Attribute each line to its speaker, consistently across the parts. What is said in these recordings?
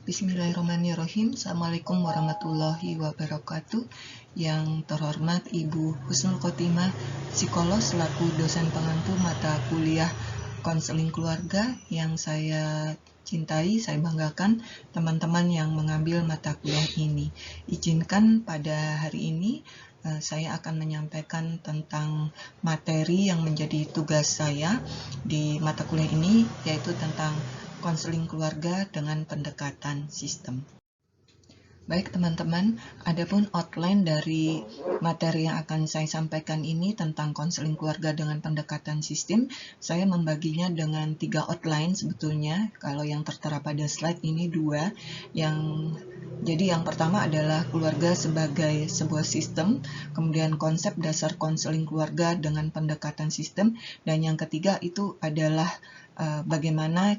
Speaker 1: Bismillahirrahmanirrahim. Assalamualaikum warahmatullahi wabarakatuh. Yang terhormat Ibu Husnul Khotimah, psikolog selaku dosen pengampu mata kuliah konseling keluarga yang saya cintai, saya banggakan teman-teman yang mengambil mata kuliah ini. Izinkan pada hari ini saya akan menyampaikan tentang materi yang menjadi tugas saya di mata kuliah ini, yaitu tentang konseling keluarga dengan pendekatan sistem. Baik teman-teman, adapun outline dari materi yang akan saya sampaikan ini tentang konseling keluarga dengan pendekatan sistem, saya membaginya dengan 3 outline sebetulnya. Kalau yang tertera pada slide ini 2. Jadi yang pertama adalah keluarga sebagai sebuah sistem, kemudian konsep dasar konseling keluarga dengan pendekatan sistem, dan yang ketiga itu adalah bagaimana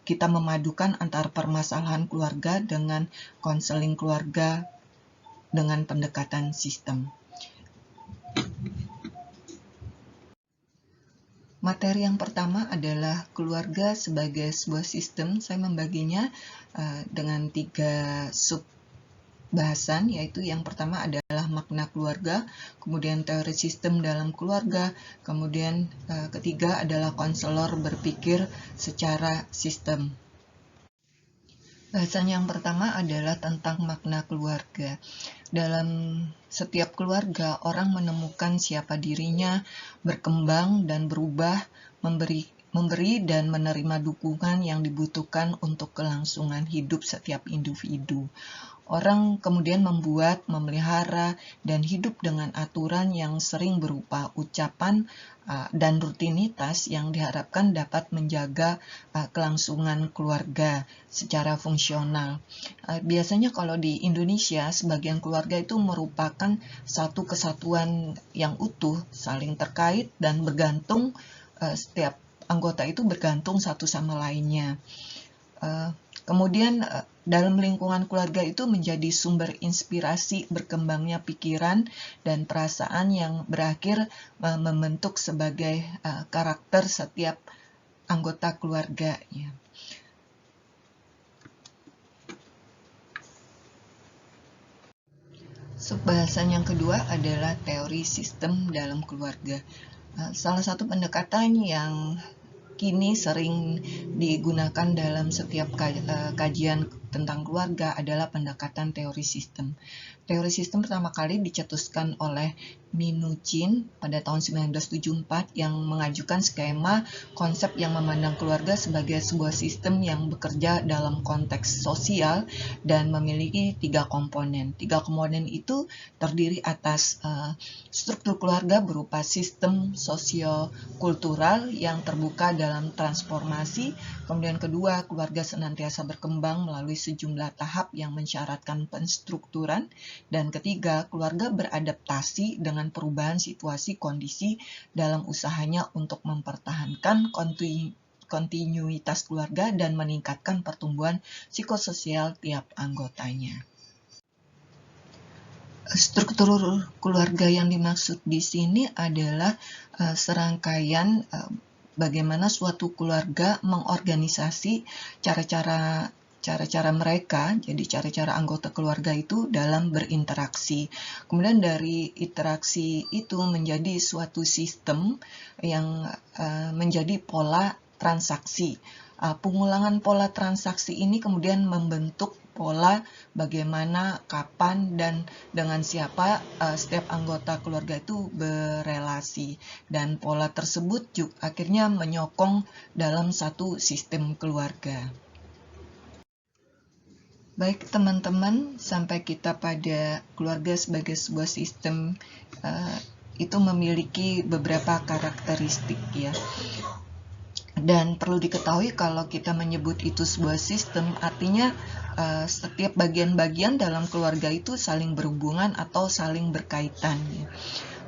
Speaker 1: kita memadukan antar permasalahan keluarga dengan konseling keluarga dengan pendekatan sistem. Materi yang pertama adalah keluarga sebagai sebuah sistem. Saya membaginya dengan 3 sub bahasan, yaitu yang pertama adalah makna keluarga, kemudian teori sistem dalam keluarga, kemudian ketiga adalah konselor berpikir secara sistem. Bahasan yang pertama adalah tentang makna keluarga. Dalam setiap keluarga, orang menemukan siapa dirinya, berkembang dan berubah, memberi dan menerima dukungan yang dibutuhkan untuk kelangsungan hidup setiap individu. Orang kemudian membuat, memelihara, dan hidup dengan aturan yang sering berupa ucapan dan rutinitas yang diharapkan dapat menjaga kelangsungan keluarga secara fungsional. Biasanya kalau di Indonesia, sebagian keluarga itu merupakan satu kesatuan yang utuh, saling terkait dan bergantung, setiap anggota itu bergantung satu sama lainnya. Kemudian dalam lingkungan keluarga itu menjadi sumber inspirasi berkembangnya pikiran dan perasaan yang berakhir membentuk sebagai karakter setiap anggota keluarga. Subbahasan yang kedua adalah teori sistem dalam keluarga. Salah satu pendekatan yang kini sering digunakan dalam setiap kajian tentang keluarga adalah pendekatan teori sistem. Teori sistem pertama kali dicetuskan oleh Minuchin pada tahun 1974 yang mengajukan skema konsep yang memandang keluarga sebagai sebuah sistem yang bekerja dalam konteks sosial dan memiliki 3 komponen. 3 komponen itu terdiri atas struktur keluarga berupa sistem sosio-kultural yang terbuka dalam transformasi, kemudian kedua, keluarga senantiasa berkembang melalui sejumlah tahap yang mensyaratkan penstrukturan, dan ketiga, keluarga beradaptasi dengan perubahan situasi kondisi dalam usahanya untuk mempertahankan kontinuitas keluarga dan meningkatkan pertumbuhan psikososial tiap anggotanya. Struktur keluarga yang dimaksud di sini adalah serangkaian bagaimana suatu keluarga mengorganisasi cara-cara mereka, jadi cara-cara anggota keluarga itu dalam berinteraksi. Kemudian dari interaksi itu menjadi suatu sistem yang menjadi pola transaksi. Pengulangan pola transaksi ini kemudian membentuk pola bagaimana, kapan, dan dengan siapa setiap anggota keluarga itu berelasi. Dan pola tersebut juga akhirnya menyokong dalam satu sistem keluarga. Baik teman-teman, sampai kita pada keluarga sebagai sebuah sistem itu memiliki beberapa karakteristik ya. Dan perlu diketahui kalau kita menyebut itu sebuah sistem, artinya setiap bagian-bagian dalam keluarga itu saling berhubungan atau saling berkaitan.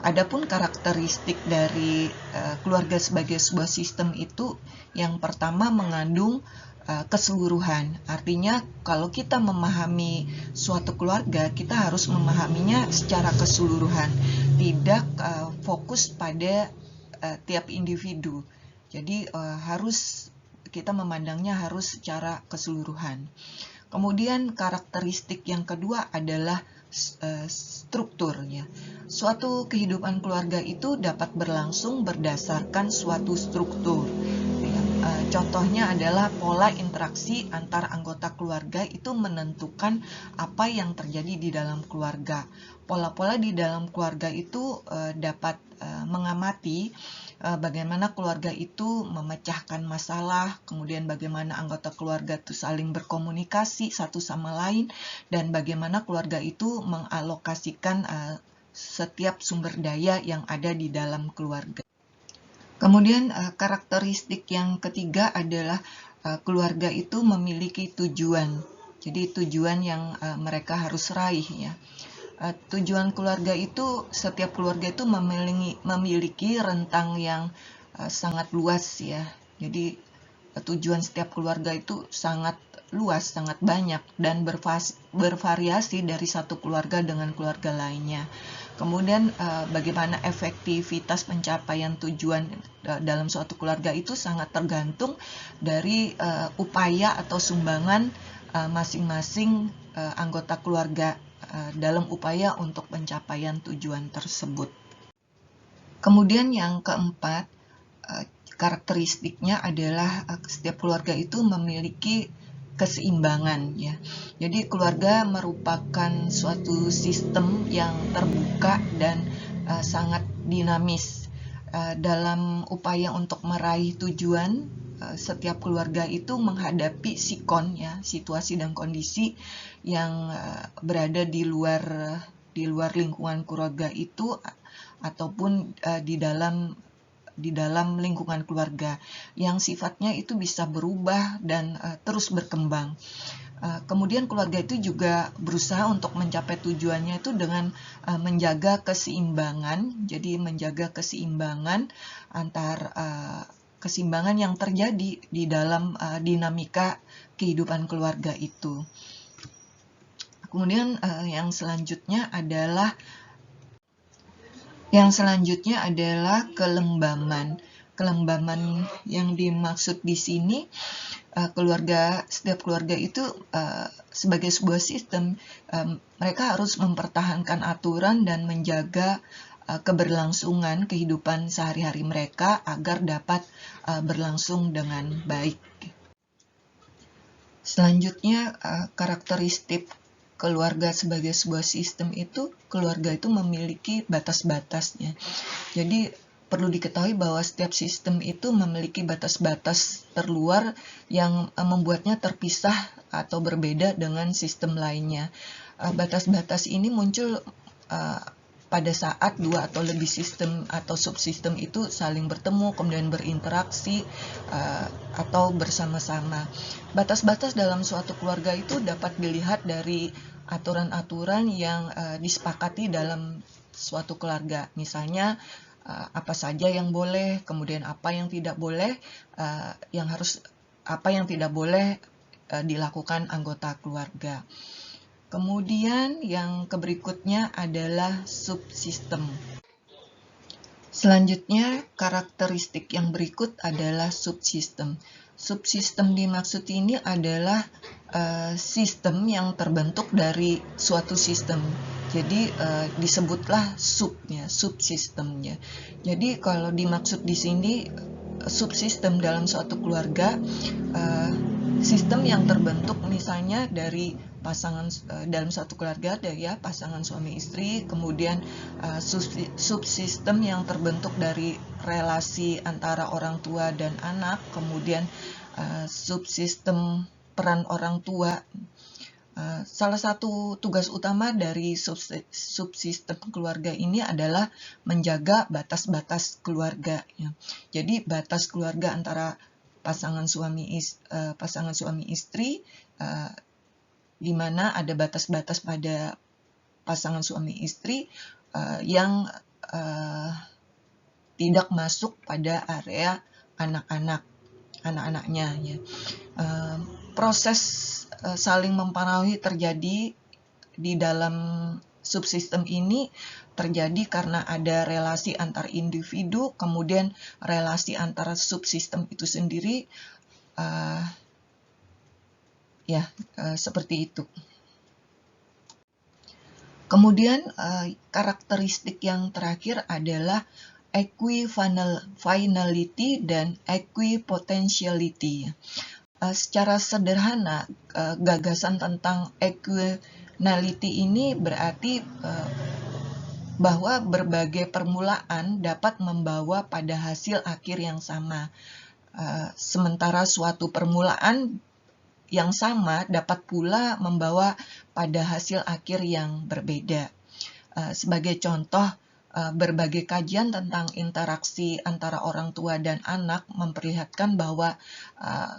Speaker 1: Adapun karakteristik dari keluarga sebagai sebuah sistem itu, yang pertama mengandung keseluruhan. Artinya kalau kita memahami suatu keluarga, kita harus memahaminya secara keseluruhan, tidak fokus pada tiap individu. Jadi harus kita memandangnya harus secara keseluruhan. Kemudian karakteristik yang kedua adalah strukturnya. Suatu kehidupan keluarga itu dapat berlangsung berdasarkan suatu struktur. Contohnya adalah pola interaksi antar anggota keluarga itu menentukan apa yang terjadi di dalam keluarga. Pola-pola di dalam keluarga itu dapat mengamati bagaimana keluarga itu memecahkan masalah, kemudian bagaimana anggota keluarga itu saling berkomunikasi satu sama lain, dan bagaimana keluarga itu mengalokasikan setiap sumber daya yang ada di dalam keluarga. Kemudian karakteristik yang ketiga adalah keluarga itu memiliki tujuan. Jadi tujuan yang mereka harus raih ya. Tujuan keluarga itu, setiap keluarga itu memiliki rentang yang sangat luas ya. Jadi tujuan setiap keluarga itu sangat luas, sangat banyak, dan bervariasi dari satu keluarga dengan keluarga lainnya. Kemudian bagaimana efektivitas pencapaian tujuan dalam suatu keluarga itu sangat tergantung dari upaya atau sumbangan masing-masing anggota keluarga dalam upaya untuk pencapaian tujuan tersebut. Kemudian yang keempat, karakteristiknya adalah setiap keluarga itu memiliki keseimbangan ya. Jadi keluarga merupakan suatu sistem yang terbuka dan sangat dinamis. Dalam upaya untuk meraih tujuan, setiap keluarga itu menghadapi sikon ya, situasi dan kondisi yang berada di luar lingkungan keluarga itu, ataupun di dalam lingkungan keluarga yang sifatnya itu bisa berubah dan terus berkembang. Kemudian keluarga itu juga berusaha untuk mencapai tujuannya itu dengan menjaga keseimbangan. Jadi menjaga keseimbangan keseimbangan yang terjadi di dalam dinamika kehidupan keluarga itu. Kemudian yang selanjutnya adalah kelembaman. Kelembaman yang dimaksud di sini, setiap keluarga itu sebagai sebuah sistem, mereka harus mempertahankan aturan dan menjaga keberlangsungan kehidupan sehari-hari mereka agar dapat berlangsung dengan baik. Selanjutnya, karakteristik keluarga sebagai sebuah sistem itu, keluarga itu memiliki batas-batasnya. Jadi perlu diketahui bahwa setiap sistem itu memiliki batas-batas terluar yang membuatnya terpisah atau berbeda dengan sistem lainnya. Batas-batas ini muncul pada saat dua atau lebih sistem atau subsistem itu saling bertemu, kemudian berinteraksi atau bersama-sama. Batas-batas dalam suatu keluarga itu dapat dilihat dari aturan-aturan yang disepakati dalam suatu keluarga. Misalnya apa saja yang boleh, kemudian apa yang tidak boleh, apa yang tidak boleh dilakukan anggota keluarga. Kemudian yang berikutnya adalah subsistem. Selanjutnya, karakteristik yang berikut adalah subsistem. Subsistem dimaksud ini adalah sistem yang terbentuk dari suatu sistem. Jadi disebutlah subsistemnya. Jadi kalau dimaksud di sini subsistem dalam suatu keluarga, sistem yang terbentuk misalnya dari pasangan dalam satu keluarga ada ya pasangan suami istri, kemudian subsistem yang terbentuk dari relasi antara orang tua dan anak, kemudian subsistem peran orang tua. Salah satu tugas utama dari subsistem keluarga ini adalah menjaga batas-batas keluarga ya. Jadi batas keluarga antara pasangan suami istri, di mana ada batas-batas pada pasangan suami istri yang tidak masuk pada area anak-anaknya ya. Proses saling mempengaruhi terjadi di dalam subsistem ini terjadi karena ada relasi antar individu, kemudian relasi antara subsistem itu sendiri, Seperti itu. Kemudian karakteristik yang terakhir adalah equifinality dan equipotentiality. Secara sederhana, gagasan tentang equifinality ini berarti bahwa berbagai permulaan dapat membawa pada hasil akhir yang sama. Sementara suatu permulaan yang sama dapat pula membawa pada hasil akhir yang berbeda. Sebagai contoh, berbagai kajian tentang interaksi antara orang tua dan anak memperlihatkan bahwa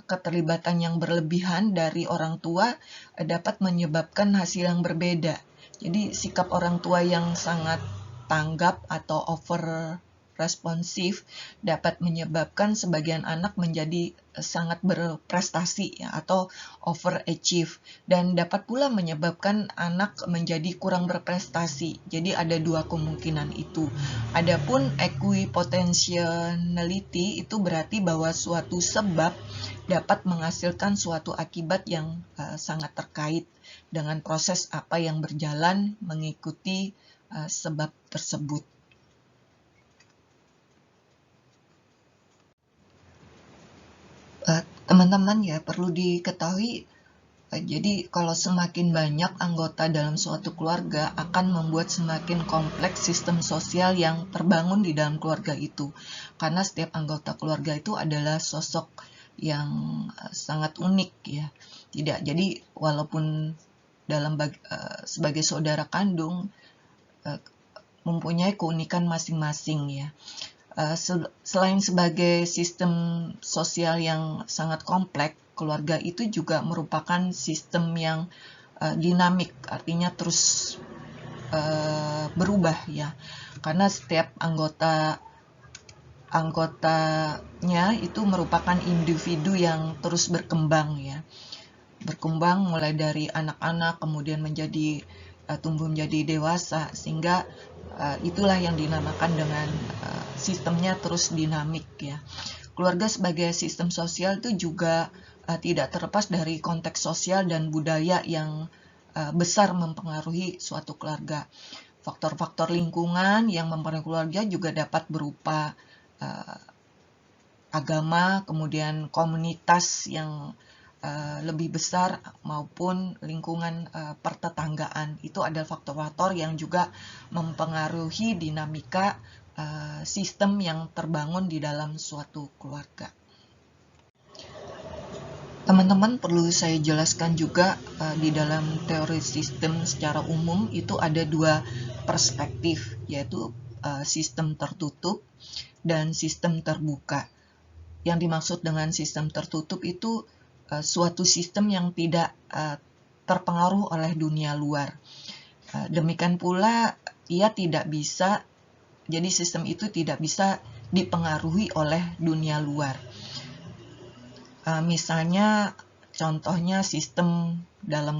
Speaker 1: keterlibatan yang berlebihan dari orang tua dapat menyebabkan hasil yang berbeda. Jadi sikap orang tua yang sangat tanggap atau over responsif dapat menyebabkan sebagian anak menjadi sangat berprestasi atau overachieve, dan dapat pula menyebabkan anak menjadi kurang berprestasi. Jadi ada dua kemungkinan itu. Adapun equipotentiality itu berarti bahwa suatu sebab dapat menghasilkan suatu akibat yang sangat terkait dengan proses apa yang berjalan mengikuti sebab tersebut. Teman-teman ya, perlu diketahui, jadi kalau semakin banyak anggota dalam suatu keluarga akan membuat semakin kompleks sistem sosial yang terbangun di dalam keluarga itu. Karena setiap anggota keluarga itu adalah sosok yang sangat unik ya. Jadi walaupun sebagai saudara kandung mempunyai keunikan masing-masing ya. Selain sebagai sistem sosial yang sangat kompleks, keluarga itu juga merupakan sistem yang dinamik, artinya terus berubah ya, karena setiap anggotanya itu merupakan individu yang terus berkembang ya, berkembang mulai dari anak-anak kemudian tumbuh menjadi dewasa, sehingga itulah yang dinamakan dengan sistemnya terus dinamik ya. Keluarga sebagai sistem sosial itu juga tidak terlepas dari konteks sosial dan budaya yang besar mempengaruhi suatu keluarga. Faktor-faktor lingkungan yang mempengaruhi keluarga juga dapat berupa agama, kemudian komunitas yang lebih besar maupun lingkungan pertetanggaan. Itu adalah faktor-faktor yang juga mempengaruhi dinamika sistem yang terbangun di dalam suatu keluarga. Teman-teman, perlu saya jelaskan juga di dalam teori sistem secara umum itu ada dua perspektif, yaitu sistem tertutup dan sistem terbuka. Yang dimaksud dengan sistem tertutup itu suatu sistem yang tidak terpengaruh oleh dunia luar. Demikian pula jadi sistem itu tidak bisa dipengaruhi oleh dunia luar. Misalnya contohnya sistem dalam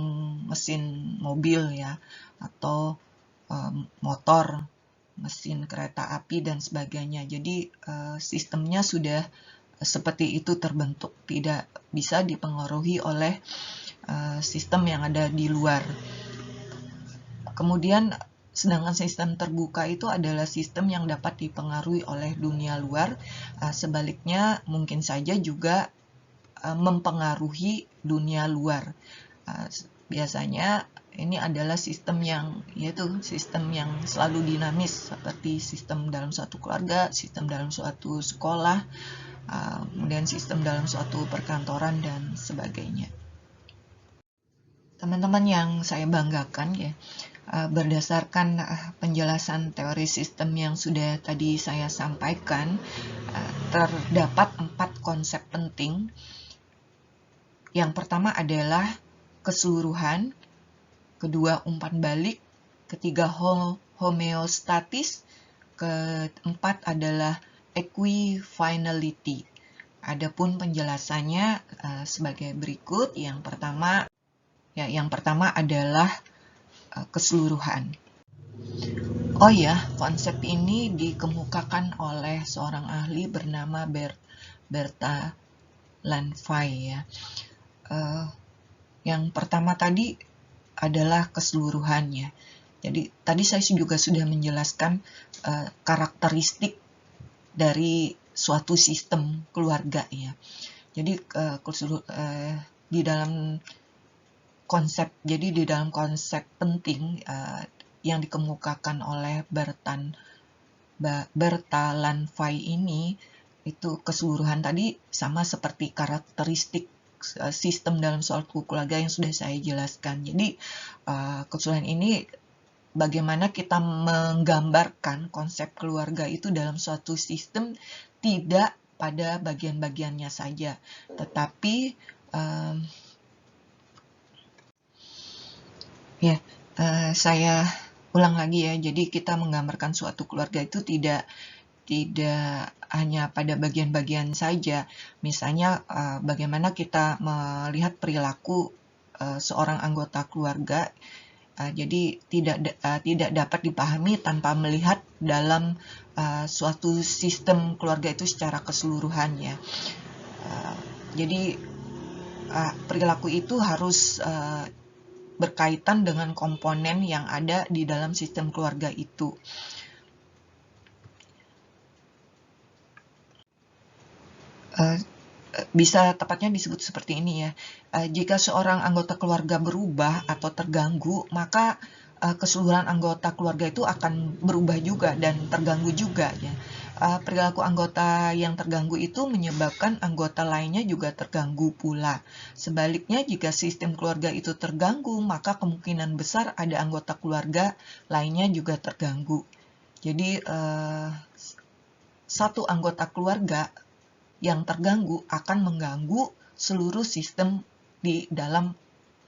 Speaker 1: mesin mobil ya, atau motor, mesin kereta api dan sebagainya. Jadi sistemnya sudah seperti itu terbentuk, tidak bisa dipengaruhi oleh sistem yang ada di luar. Kemudian sedangkan sistem terbuka itu adalah sistem yang dapat dipengaruhi oleh dunia luar. Sebaliknya mungkin saja juga mempengaruhi dunia luar. Biasanya ini adalah sistem yang selalu dinamis, seperti sistem dalam suatu keluarga, sistem dalam suatu sekolah, kemudian sistem dalam suatu perkantoran dan sebagainya. Teman-teman yang saya banggakan ya, berdasarkan penjelasan teori sistem yang sudah tadi saya sampaikan, terdapat 4 konsep penting. Yang pertama adalah keseluruhan, kedua umpan balik, ketiga homeostatis, keempat adalah equifinality. Adapun penjelasannya sebagai berikut. Yang pertama adalah keseluruhan. Oh ya, konsep ini dikemukakan oleh seorang ahli bernama Berta Lanfy ya. Yang pertama tadi adalah keseluruhannya. Jadi tadi saya juga sudah menjelaskan karakteristik dari suatu sistem keluarga ya. Jadi di dalam konsep penting yang dikemukakan oleh Berta Lanfy ini, itu keseluruhan tadi sama seperti karakteristik sistem dalam suatu keluarga yang sudah saya jelaskan. Jadi keseluruhan ini bagaimana kita menggambarkan konsep keluarga itu dalam suatu sistem, tidak pada bagian-bagiannya saja, tetapi saya ulang lagi ya. Jadi kita menggambarkan suatu keluarga itu tidak hanya pada bagian-bagian saja. Misalnya bagaimana kita melihat perilaku seorang anggota keluarga. Jadi tidak dapat dipahami tanpa melihat dalam suatu sistem keluarga itu secara keseluruhannya. Jadi perilaku itu harus berkaitan dengan komponen yang ada di dalam sistem keluarga itu. Bisa tepatnya disebut seperti ini ya. Jika seorang anggota keluarga berubah atau terganggu, maka keseluruhan anggota keluarga itu akan berubah juga dan terganggu juga ya. Perilaku anggota yang terganggu itu menyebabkan anggota lainnya juga terganggu pula. Sebaliknya, jika sistem keluarga itu terganggu, maka kemungkinan besar ada anggota keluarga lainnya juga terganggu. Jadi satu anggota keluarga yang terganggu akan mengganggu seluruh sistem di dalam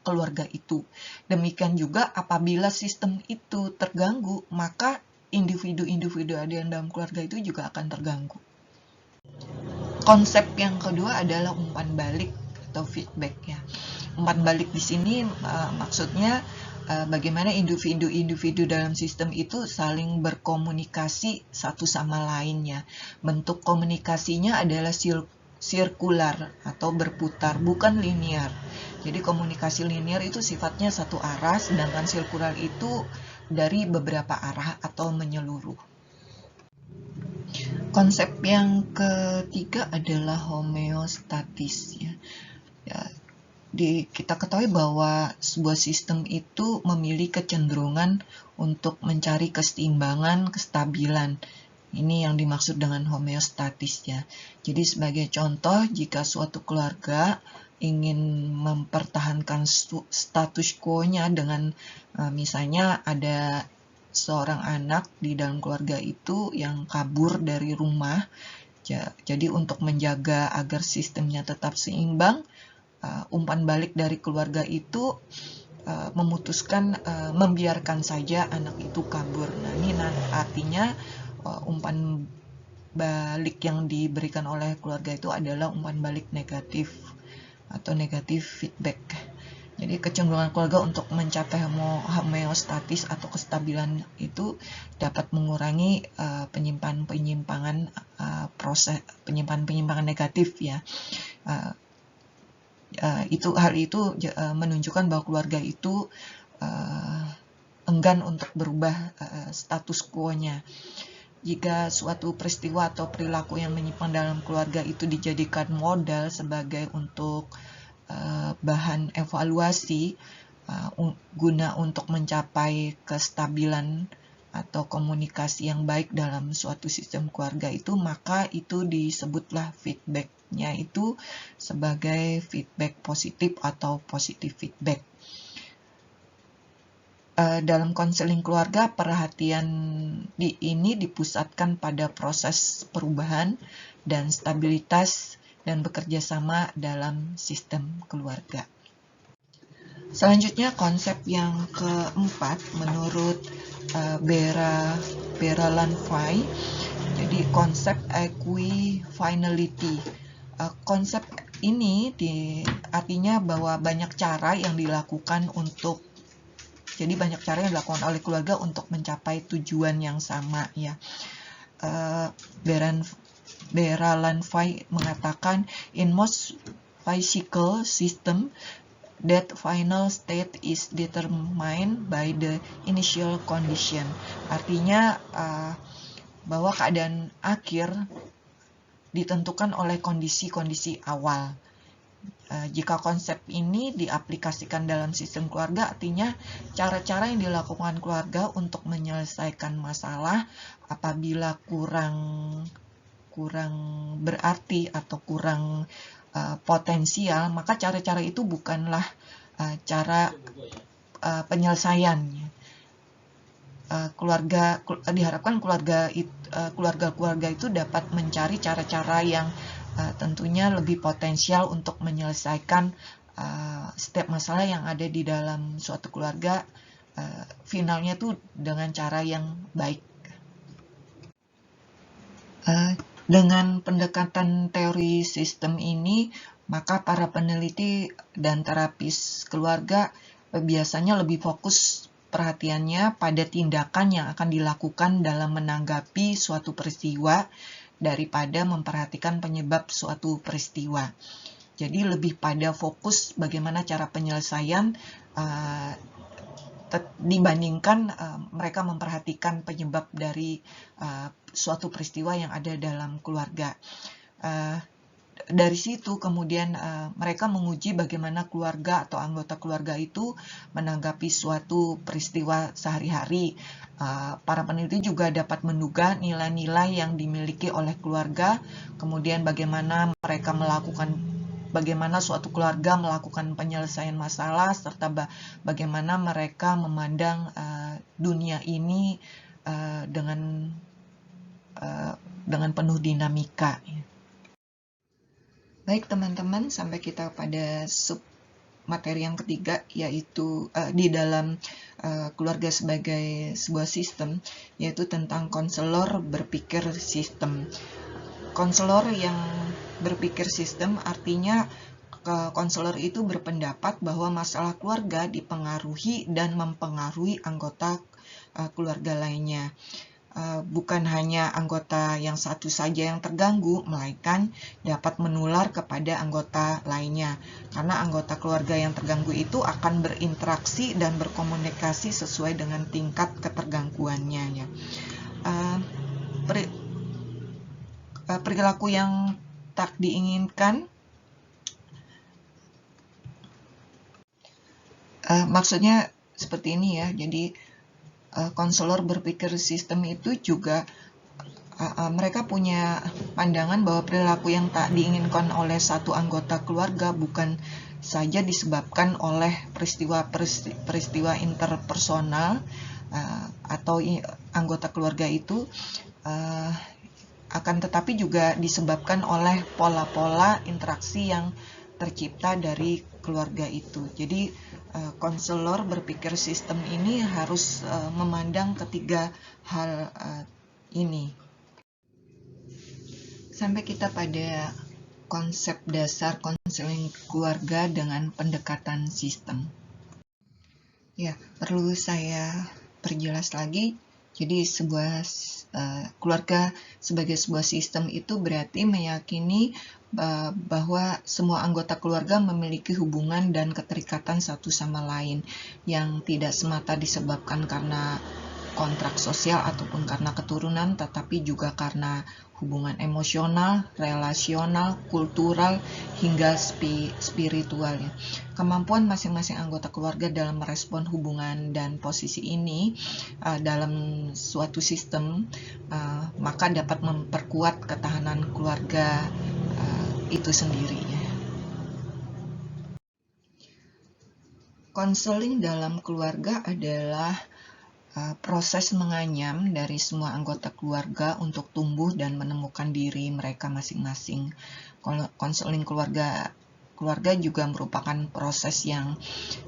Speaker 1: keluarga itu. Demikian juga apabila sistem itu terganggu, maka individu-individu ada yang dalam keluarga itu juga akan terganggu. Konsep yang kedua adalah umpan balik atau feedback ya. Umpan balik di sini maksudnya bagaimana individu-individu dalam sistem itu saling berkomunikasi satu sama lainnya. Bentuk komunikasinya adalah sirkular atau berputar, bukan linear. Jadi komunikasi linear itu sifatnya satu arah, sedangkan sirkular itu dari beberapa arah atau menyeluruh. Konsep yang ketiga adalah homeostatis ya. Kita ketahui bahwa sebuah sistem itu memiliki kecenderungan untuk mencari keseimbangan, kestabilan. Ini yang dimaksud dengan homeostatis ya. Jadi sebagai contoh, jika suatu keluarga ingin mempertahankan status quo-nya dengan misalnya ada seorang anak di dalam keluarga itu yang kabur dari rumah. Jadi untuk menjaga agar sistemnya tetap seimbang, umpan balik dari keluarga itu memutuskan membiarkan saja anak itu kabur. Nah, ini artinya umpan balik yang diberikan oleh keluarga itu adalah umpan balik negatif atau negatif feedback. Jadi kecenderungan keluarga untuk mencapai homeostatis atau kestabilan itu dapat mengurangi penyimpangan negatif ya. Hal itu menunjukkan bahwa keluarga itu enggan untuk berubah status quo-nya. Jika suatu peristiwa atau perilaku yang menyimpang dalam keluarga itu dijadikan modal sebagai untuk bahan evaluasi guna untuk mencapai kestabilan atau komunikasi yang baik dalam suatu sistem keluarga itu, maka itu disebutlah feedback-nya itu sebagai feedback positif atau positive feedback. Dalam konseling keluarga, perhatian ini dipusatkan pada proses perubahan dan stabilitas dan bekerja sama dalam sistem keluarga. Selanjutnya konsep yang keempat menurut Bera Lanfy, jadi konsep equifinality. Konsep ini artinya bahwa banyak cara yang dilakukan oleh keluarga untuk mencapai tujuan yang sama ya. Bera Lanfy mengatakan, in most physical system, that final state is determined by the initial condition. Artinya bahwa keadaan akhir ditentukan oleh kondisi-kondisi awal. Jika konsep ini diaplikasikan dalam sistem keluarga, artinya cara-cara yang dilakukan keluarga untuk menyelesaikan masalah apabila kurang berarti atau kurang potensial, maka cara-cara itu bukanlah cara penyelesaian. Diharapkan keluarga itu dapat mencari cara-cara yang tentunya lebih potensial untuk menyelesaikan setiap masalah yang ada di dalam suatu keluarga, finalnya tuh dengan cara yang baik. Dengan pendekatan teori sistem ini, maka para peneliti dan terapis keluarga biasanya lebih fokus perhatiannya pada tindakan yang akan dilakukan dalam menanggapi suatu peristiwa daripada memperhatikan penyebab suatu peristiwa. Jadi lebih pada fokus bagaimana cara penyelesaian dibandingkan mereka memperhatikan penyebab dari suatu peristiwa yang ada dalam keluarga. Dari situ kemudian mereka menguji bagaimana keluarga atau anggota keluarga itu menanggapi suatu peristiwa sehari-hari. Para peneliti juga dapat menduga nilai-nilai yang dimiliki oleh keluarga, kemudian bagaimana suatu keluarga melakukan penyelesaian masalah, serta bagaimana mereka memandang dunia ini dengan penuh dinamika. Baik teman-teman, sampai kita pada sub materi yang ketiga, yaitu di dalam keluarga sebagai sebuah sistem, yaitu tentang konselor berpikir sistem. Konselor yang berpikir sistem artinya konselor itu berpendapat bahwa masalah keluarga dipengaruhi dan mempengaruhi anggota keluarga lainnya. Bukan hanya anggota yang satu saja yang terganggu, melainkan dapat menular kepada anggota lainnya. Karena anggota keluarga yang terganggu itu akan berinteraksi dan berkomunikasi sesuai dengan tingkat ketergangguannya. Perilaku yang tak diinginkan, maksudnya seperti ini ya. Jadi konselor berpikir sistem itu juga mereka punya pandangan bahwa perilaku yang tak diinginkan oleh satu anggota keluarga bukan saja disebabkan oleh peristiwa interpersonal atau anggota keluarga itu, akan tetapi juga disebabkan oleh pola-pola interaksi yang tercipta dari keluarga itu. Jadi konselor berpikir sistem ini harus memandang ketiga hal ini. Sampai kita pada konsep dasar konseling keluarga dengan pendekatan sistem. Ya, perlu saya perjelas lagi. Jadi sebuah keluarga sebagai sebuah sistem itu berarti meyakini bahwa semua anggota keluarga memiliki hubungan dan keterikatan satu sama lain yang tidak semata disebabkan karena kontrak sosial ataupun karena keturunan, tetapi juga karena hubungan emosional, relasional, kultural, hingga spiritual. Kemampuan masing-masing anggota keluarga dalam merespon hubungan dan posisi ini dalam suatu sistem maka dapat memperkuat ketahanan keluarga itu sendiri. Konseling dalam keluarga adalah proses menganyam dari semua anggota keluarga untuk tumbuh dan menemukan diri mereka masing-masing. Konseling keluarga juga merupakan proses yang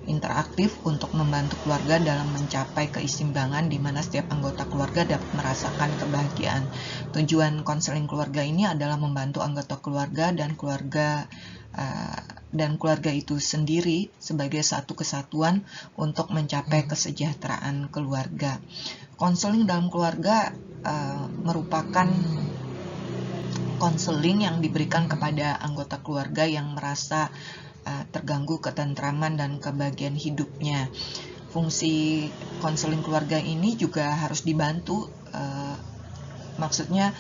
Speaker 1: interaktif untuk membantu keluarga dalam mencapai keseimbangan di mana setiap anggota keluarga dapat merasakan kebahagiaan. Tujuan konseling keluarga ini adalah membantu anggota keluarga dan keluarga itu sendiri sebagai satu kesatuan untuk mencapai kesejahteraan keluarga. Konseling dalam keluarga merupakan konseling yang diberikan kepada anggota keluarga yang merasa terganggu ketentraman dan kebahagiaan hidupnya. Fungsi konseling keluarga ini juga harus dibantu. Maksudnya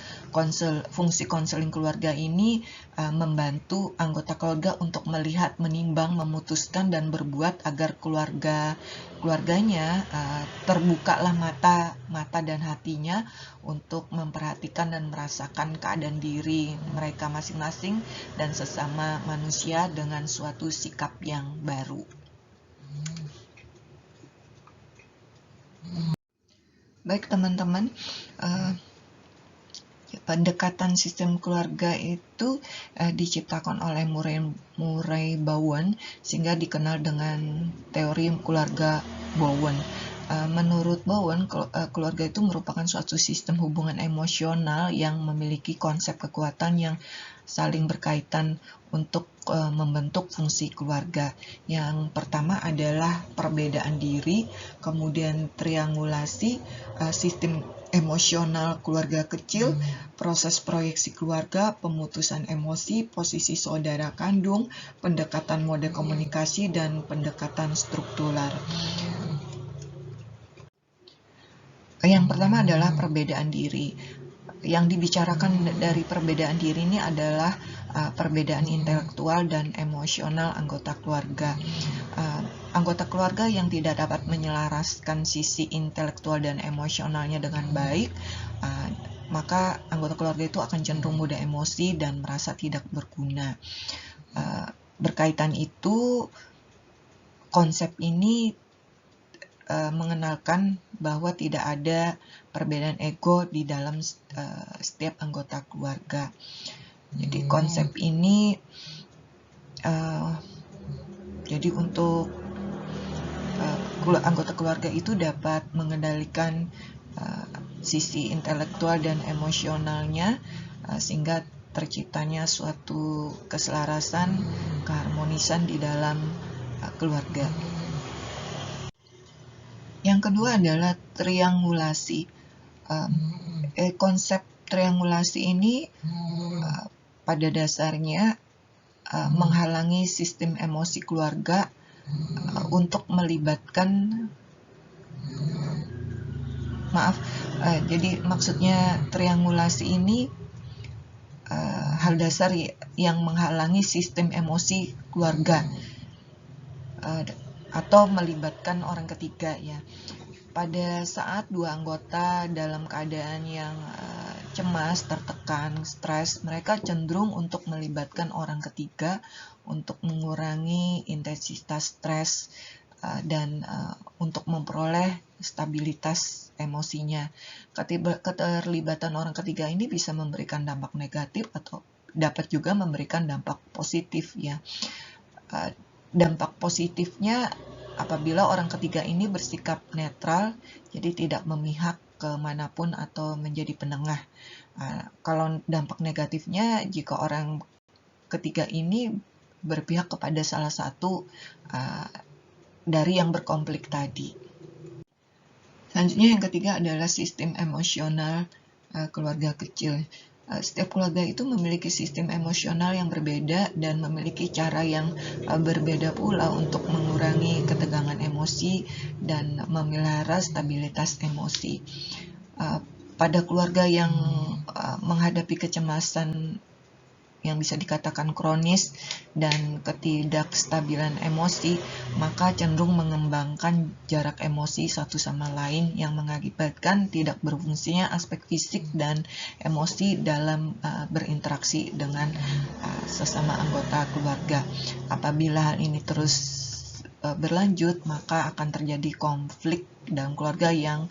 Speaker 1: fungsi konseling keluarga ini membantu anggota keluarga untuk melihat, menimbang, memutuskan dan berbuat agar keluarganya terbukalah mata dan hatinya untuk memperhatikan dan merasakan keadaan diri mereka masing-masing dan sesama manusia dengan suatu sikap yang baru. Baik teman-teman, pendekatan sistem keluarga itu diciptakan oleh Murray Bowen sehingga dikenal dengan teori keluarga Bowen. Menurut Bowen, keluarga itu merupakan suatu sistem hubungan emosional yang memiliki konsep kekuatan yang saling berkaitan untuk membentuk fungsi keluarga. Yang pertama adalah perbedaan diri, kemudian triangulasi, sistem emosional keluarga kecil, proses proyeksi keluarga, pemutusan emosi, posisi saudara kandung, pendekatan mode komunikasi, dan pendekatan struktural. Yang pertama adalah perbedaan diri. Yang dibicarakan dari perbedaan diri ini adalah perbedaan intelektual dan emosional anggota keluarga. Anggota keluarga yang tidak dapat menyelaraskan sisi intelektual dan emosionalnya dengan baik, maka anggota keluarga itu akan cenderung mudah emosi dan merasa tidak berguna. Berkaitan itu, konsep ini mengenalkan bahwa tidak ada perbedaan ego di dalam setiap anggota keluarga. Jadi konsep ini jadi untuk anggota keluarga itu dapat mengendalikan sisi intelektual dan emosionalnya sehingga terciptanya suatu keselarasan, keharmonisan di dalam keluarga. Yang kedua adalah triangulasi. Konsep triangulasi ini pada dasarnya menghalangi sistem emosi keluarga untuk melibatkan, jadi maksudnya triangulasi ini hal dasar yang menghalangi sistem emosi keluarga atau melibatkan orang ketiga ya. Pada saat dua anggota dalam keadaan yang cemas, tertekan, stres, mereka cenderung untuk melibatkan orang ketiga untuk mengurangi intensitas stres dan untuk memperoleh stabilitas emosinya. Keterlibatan orang ketiga ini bisa memberikan dampak negatif atau dapat juga memberikan dampak positif ya. Dampak positifnya apabila orang ketiga ini bersikap netral, jadi tidak memihak kemanapun atau menjadi penengah. Kalau dampak negatifnya, jika orang ketiga ini berpihak kepada salah satu dari yang berkonflik tadi. Selanjutnya yang ketiga adalah sistem emosional keluarga kecil. Setiap keluarga itu memiliki sistem emosional yang berbeda dan memiliki cara yang berbeda pula untuk mengurangi ketegangan emosi dan memelihara stabilitas emosi. Pada keluarga yang menghadapi kecemasan yang bisa dikatakan kronis dan ketidakstabilan emosi, maka cenderung mengembangkan jarak emosi satu sama lain yang mengakibatkan tidak berfungsinya aspek fisik dan emosi dalam berinteraksi dengan sesama anggota keluarga. Apabila hal ini terus berlanjut, maka akan terjadi konflik dalam keluarga yang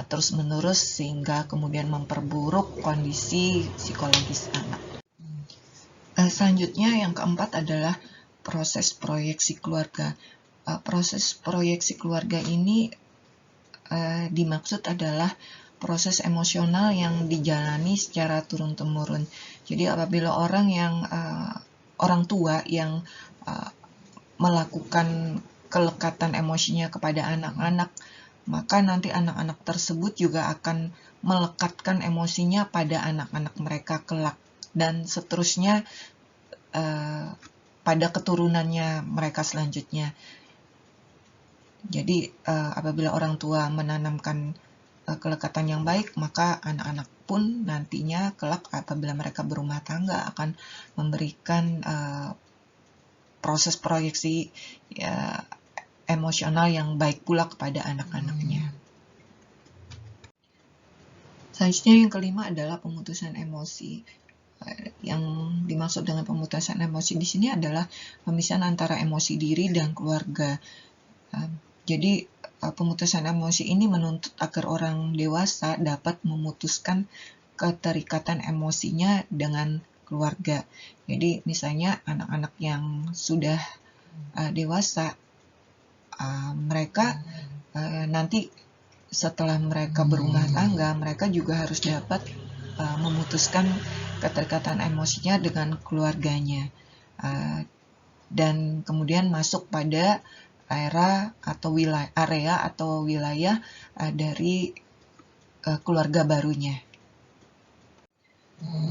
Speaker 1: terus-menerus sehingga kemudian memperburuk kondisi psikologis anak. Selanjutnya yang keempat adalah proses proyeksi keluarga. Proses proyeksi keluarga ini dimaksud adalah proses emosional yang dijalani secara turun-temurun. Jadi apabila orang tua yang melakukan kelekatan emosinya kepada anak-anak, maka nanti anak-anak tersebut juga akan melekatkan emosinya pada anak-anak mereka kelak. dan seterusnya pada keturunannya mereka selanjutnya. Jadi apabila orang tua menanamkan kelekatan yang baik, maka anak-anak pun nantinya kelak apabila mereka berumah tangga akan memberikan proses proyeksi emosional yang baik pula kepada anak-anaknya. Selanjutnya yang kelima adalah pemutusan emosi. Yang dimaksud dengan pemutusan emosi di sini adalah pemisahan antara emosi diri dan keluarga. Jadi pemutusan emosi ini menuntut agar orang dewasa dapat memutuskan keterikatan emosinya dengan keluarga. Jadi misalnya anak-anak yang sudah dewasa, mereka nanti setelah mereka berumah tangga, mereka juga harus dapat memutuskan keterikatan emosinya dengan keluarganya, dan kemudian masuk pada area atau wilayah dari keluarga barunya.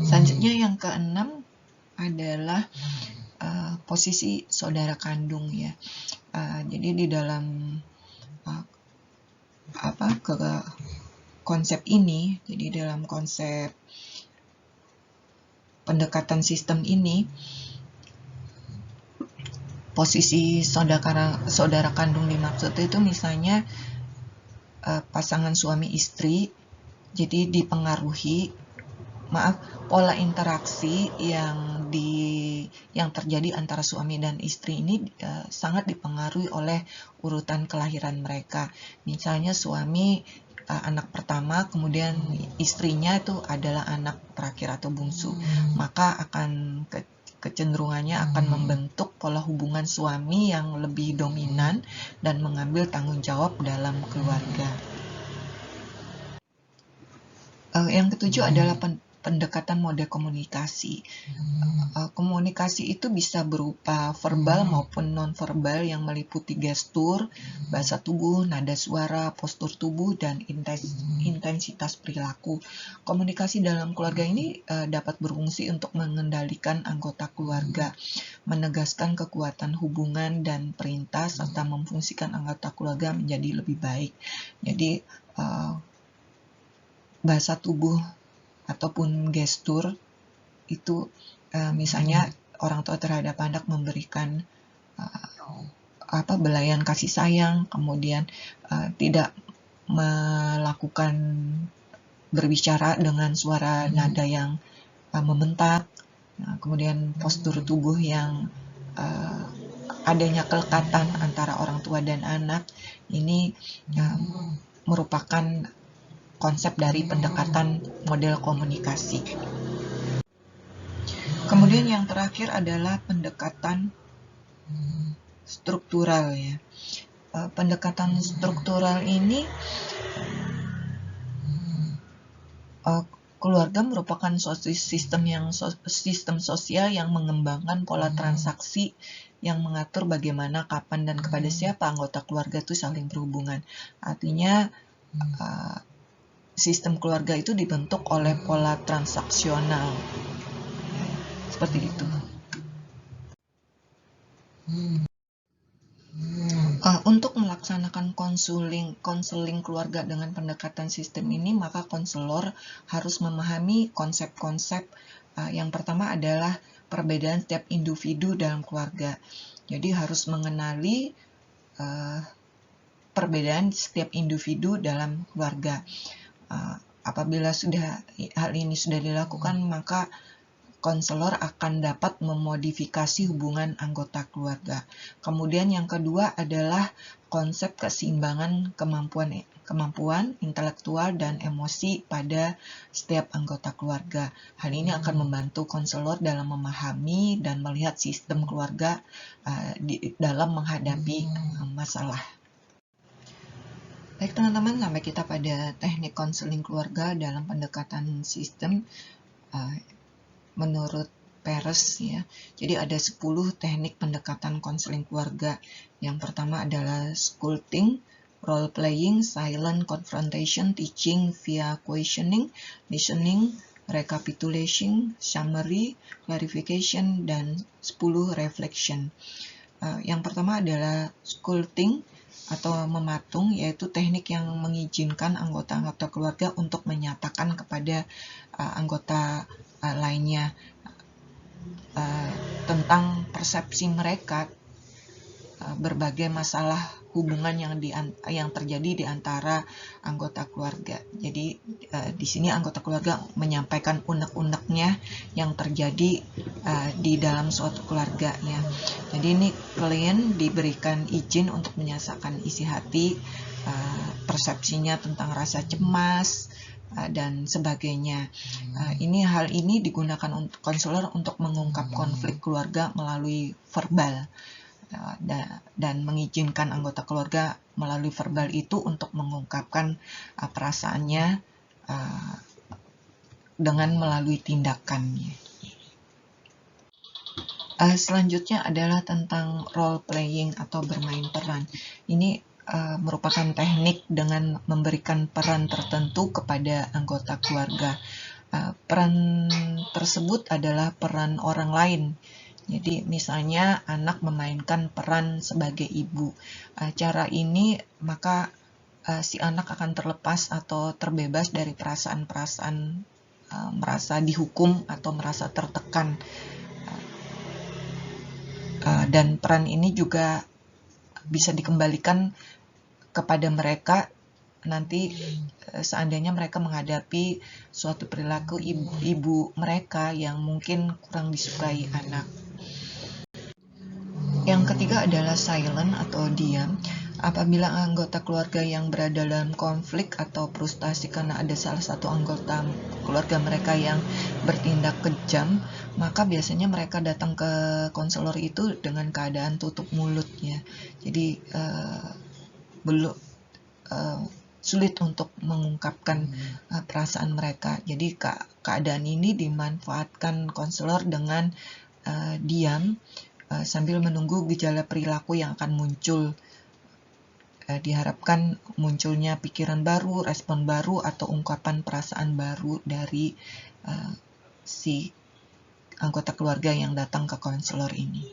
Speaker 1: Selanjutnya yang keenam adalah posisi saudara kandung ya. Jadi di dalam konsep ini, jadi dalam konsep pendekatan sistem ini, posisi saudara kandung dimaksud itu misalnya pasangan suami istri, jadi dipengaruhi pola interaksi yang terjadi antara suami dan istri ini sangat dipengaruhi oleh urutan kelahiran mereka. Misalnya suami anak pertama, kemudian istrinya itu adalah anak terakhir atau bungsu, maka akan kecenderungannya akan membentuk pola hubungan suami yang lebih dominan dan mengambil tanggung jawab dalam keluarga. Yang ketujuh adalah pendekatan model komunikasi. Komunikasi itu bisa berupa verbal maupun non-verbal yang meliputi gestur, bahasa tubuh, nada suara, postur tubuh, dan intensitas perilaku. Komunikasi dalam keluarga ini dapat berfungsi untuk mengendalikan anggota keluarga, menegaskan kekuatan hubungan dan perintah, serta memfungsikan anggota keluarga menjadi lebih baik. Jadi bahasa tubuh ataupun gestur itu misalnya orang tua terhadap anak memberikan belayan kasih sayang, kemudian tidak melakukan berbicara dengan suara nada yang membentak, kemudian postur tubuh yang adanya kelekatan antara orang tua dan anak, ini merupakan konsep dari pendekatan model komunikasi. Kemudian yang terakhir adalah pendekatan struktural ya. Pendekatan struktural ini keluarga merupakan sistem sosial yang mengembangkan pola transaksi yang mengatur bagaimana, kapan, dan kepada siapa anggota keluarga itu saling berhubungan. Artinya sistem keluarga itu dibentuk oleh pola transaksional. Seperti itu. Untuk melaksanakan konseling keluarga dengan pendekatan sistem ini, maka konselor harus memahami konsep-konsep. Yang pertama adalah perbedaan setiap individu dalam keluarga. Jadi harus mengenali perbedaan setiap individu dalam keluarga. Apabila hal ini sudah dilakukan, maka konselor akan dapat memodifikasi hubungan anggota keluarga. Kemudian yang kedua adalah konsep keseimbangan kemampuan intelektual dan emosi pada setiap anggota keluarga. Hal ini akan membantu konselor dalam memahami dan melihat sistem keluarga dalam menghadapi masalah. Baik teman-teman, sampai kita pada teknik konseling keluarga dalam pendekatan sistem menurut Peres ya. Jadi ada 10 teknik pendekatan konseling keluarga. Yang pertama adalah sculpting, role playing, silent confrontation, teaching via questioning, listening, recapitulation, summary, clarification, dan 10 reflection. Yang pertama adalah sculpting atau mematung, yaitu teknik yang mengizinkan anggota-anggota keluarga untuk menyatakan kepada anggota lainnya tentang persepsi mereka berbagai masalah hubungan yang terjadi di antara anggota keluarga. Jadi di sini anggota keluarga menyampaikan unek-uneknya yang terjadi di dalam suatu keluarga ya. Jadi ini klien diberikan izin untuk menyatakan isi hati, persepsinya tentang rasa cemas dan sebagainya. Hal ini digunakan untuk konselor untuk mengungkap konflik keluarga melalui verbal. Dan mengizinkan anggota keluarga melalui verbal itu untuk mengungkapkan perasaannya dengan melalui tindakannya. Selanjutnya adalah tentang role playing atau bermain peran. Ini merupakan teknik dengan memberikan peran tertentu kepada anggota keluarga. Peran tersebut adalah peran orang lain. Jadi misalnya anak memainkan peran sebagai ibu. Cara ini maka si anak akan terlepas atau terbebas dari perasaan-perasaan merasa dihukum atau merasa tertekan. Dan peran ini juga bisa dikembalikan kepada mereka nanti seandainya mereka menghadapi suatu perilaku ibu mereka yang mungkin kurang disukai anak. Yang ketiga adalah silent atau diam. Apabila anggota keluarga yang berada dalam konflik atau frustasi karena ada salah satu anggota keluarga mereka yang bertindak kejam, maka biasanya mereka datang ke konselor itu dengan keadaan tutup mulutnya. Jadi sulit untuk mengungkapkan perasaan mereka. Jadi keadaan ini dimanfaatkan konselor dengan diam sambil menunggu gejala perilaku yang akan muncul. Diharapkan munculnya pikiran baru, respon baru, atau ungkapan perasaan baru dari si anggota keluarga yang datang ke konselor ini.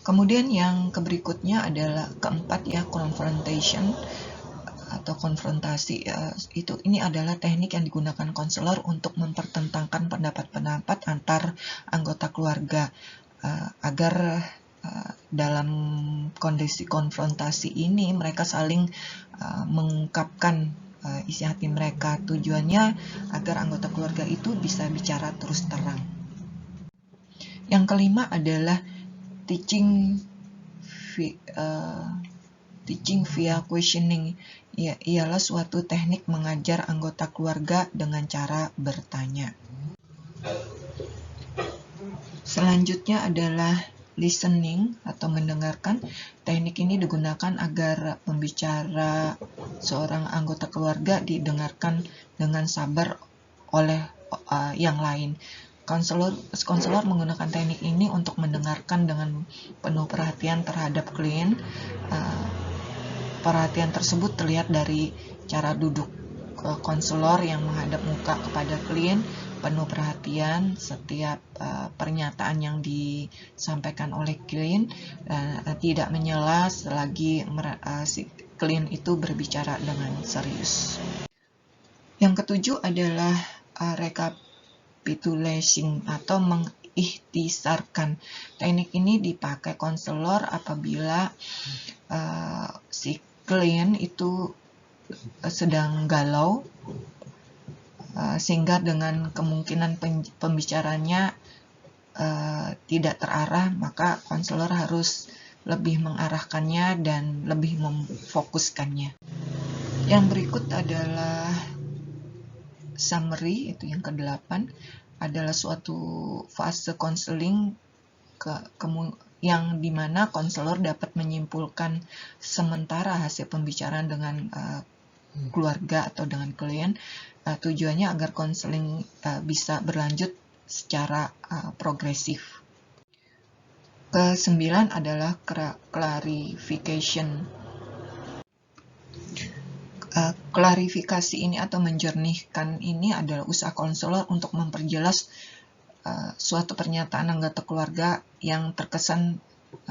Speaker 1: Kemudian yang berikutnya adalah keempat ya, confrontation atau konfrontasi. Ini adalah teknik yang digunakan konselor untuk mempertentangkan pendapat-pendapat antar anggota keluarga agar dalam kondisi konfrontasi ini mereka saling mengungkapkan isi hati mereka. Tujuannya agar anggota keluarga itu bisa bicara terus terang. Yang kelima adalah teaching via questioning. Ialah suatu teknik mengajar anggota keluarga dengan cara bertanya. Selanjutnya adalah listening atau mendengarkan. Teknik ini digunakan agar pembicara seorang anggota keluarga didengarkan dengan sabar oleh yang lain. Konselor menggunakan teknik ini untuk mendengarkan dengan penuh perhatian terhadap klien. Perhatian tersebut terlihat dari cara duduk konselor yang menghadap muka kepada klien, penuh perhatian setiap pernyataan yang disampaikan oleh klien, tidak menyela selagi si klien itu berbicara dengan serius. Yang ketujuh adalah recapitulation atau mengikhtisarkan. Teknik ini dipakai konselor apabila si klien itu sedang galau, sehingga dengan kemungkinan pembicaranya tidak terarah, maka konselor harus lebih mengarahkannya dan lebih memfokuskannya. Yang berikut adalah summary, itu yang ke-8, adalah suatu fase konseling yang dimana konselor dapat menyimpulkan sementara hasil pembicaraan dengan keluarga atau dengan klien. Tujuannya agar konseling bisa berlanjut secara progresif. Ke-9 adalah clarification. Klarifikasi ini atau menjernihkan ini adalah usaha konselor untuk memperjelas suatu pernyataan anggota keluarga yang terkesan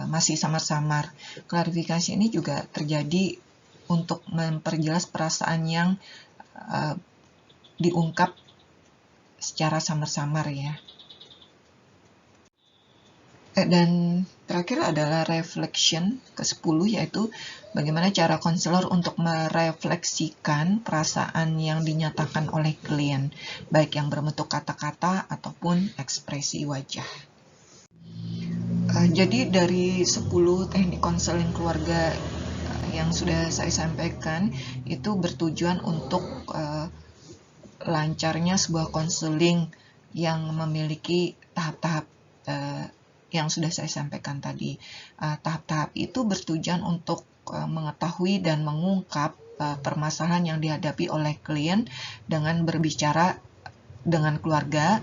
Speaker 1: masih samar-samar. Klarifikasi ini juga terjadi untuk memperjelas perasaan yang diungkap secara samar-samar ya. Dan terakhir adalah reflection ke-10, yaitu bagaimana cara konselor untuk merefleksikan perasaan yang dinyatakan oleh klien, baik yang berbentuk kata-kata ataupun ekspresi wajah. Jadi dari 10 teknik konseling keluarga yang sudah saya sampaikan itu bertujuan untuk lancarnya sebuah konseling yang memiliki tahap-tahap yang sudah saya sampaikan tadi. Tahap-tahap itu bertujuan untuk mengetahui dan mengungkap permasalahan yang dihadapi oleh klien dengan berbicara dengan keluarga,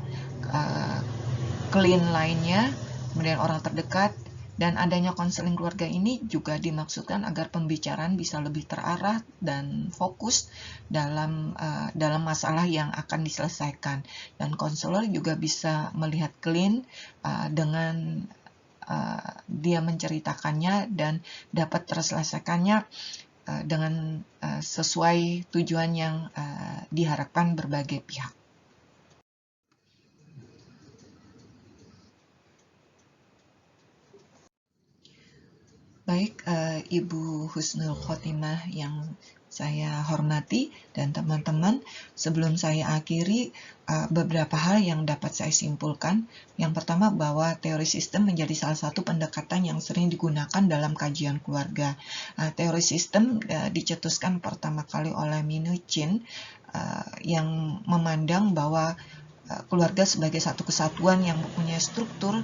Speaker 1: klien lainnya, kemudian orang terdekat, dan adanya konseling keluarga ini juga dimaksudkan agar pembicaraan bisa lebih terarah dan fokus dalam masalah yang akan diselesaikan. Dan konselor juga bisa melihat klien dengan dia menceritakannya dan dapat terselesaikannya dengan sesuai tujuan yang diharapkan berbagai pihak. Baik, Ibu Husnul Khotimah yang saya hormati dan teman-teman, sebelum saya akhiri, beberapa hal yang dapat saya simpulkan. Yang pertama, bahwa teori sistem menjadi salah satu pendekatan yang sering digunakan dalam kajian keluarga. Teori sistem dicetuskan pertama kali oleh Minuchin yang memandang bahwa keluarga sebagai satu kesatuan yang mempunyai struktur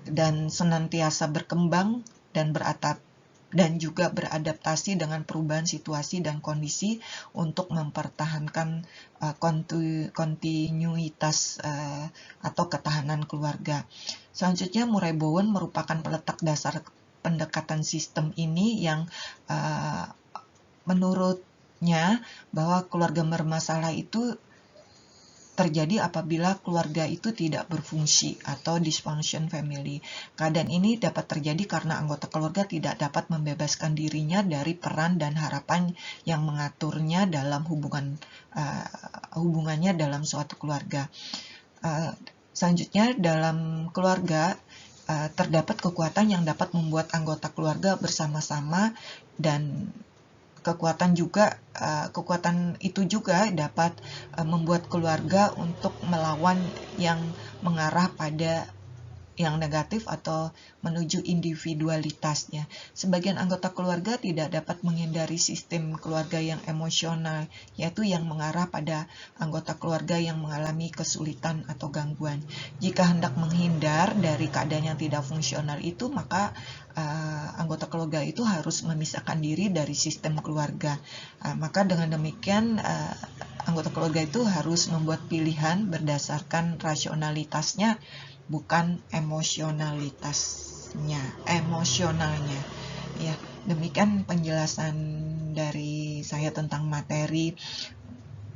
Speaker 1: dan senantiasa berkembang dan juga beradaptasi dengan perubahan situasi dan kondisi untuk mempertahankan kontinuitas atau ketahanan keluarga. Selanjutnya, Murray Bowen merupakan peletak dasar pendekatan sistem ini yang menurutnya bahwa keluarga bermasalah itu terjadi apabila keluarga itu tidak berfungsi atau dysfunction family. Keadaan ini dapat terjadi karena anggota keluarga tidak dapat membebaskan dirinya dari peran dan harapan yang mengaturnya dalam hubungannya dalam suatu keluarga. Selanjutnya, dalam keluarga terdapat kekuatan yang dapat membuat anggota keluarga bersama-sama, dan kekuatan itu juga dapat membuat keluarga untuk melawan yang mengarah pada yang negatif atau menuju individualitasnya. Sebagian anggota keluarga tidak dapat menghindari sistem keluarga yang emosional, yaitu yang mengarah pada anggota keluarga yang mengalami kesulitan atau gangguan. Jika hendak menghindar dari keadaan yang tidak fungsional itu, maka anggota keluarga itu harus memisahkan diri dari sistem keluarga. Maka dengan demikian anggota keluarga itu harus membuat pilihan berdasarkan rasionalitasnya, bukan emosionalnya. Ya, demikian penjelasan dari saya tentang materi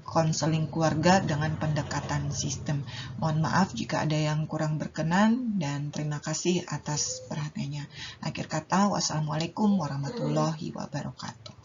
Speaker 1: konseling keluarga dengan pendekatan sistem. Mohon maaf jika ada yang kurang berkenan, dan terima kasih atas perhatiannya. Akhir kata, wassalamualaikum warahmatullahi wabarakatuh.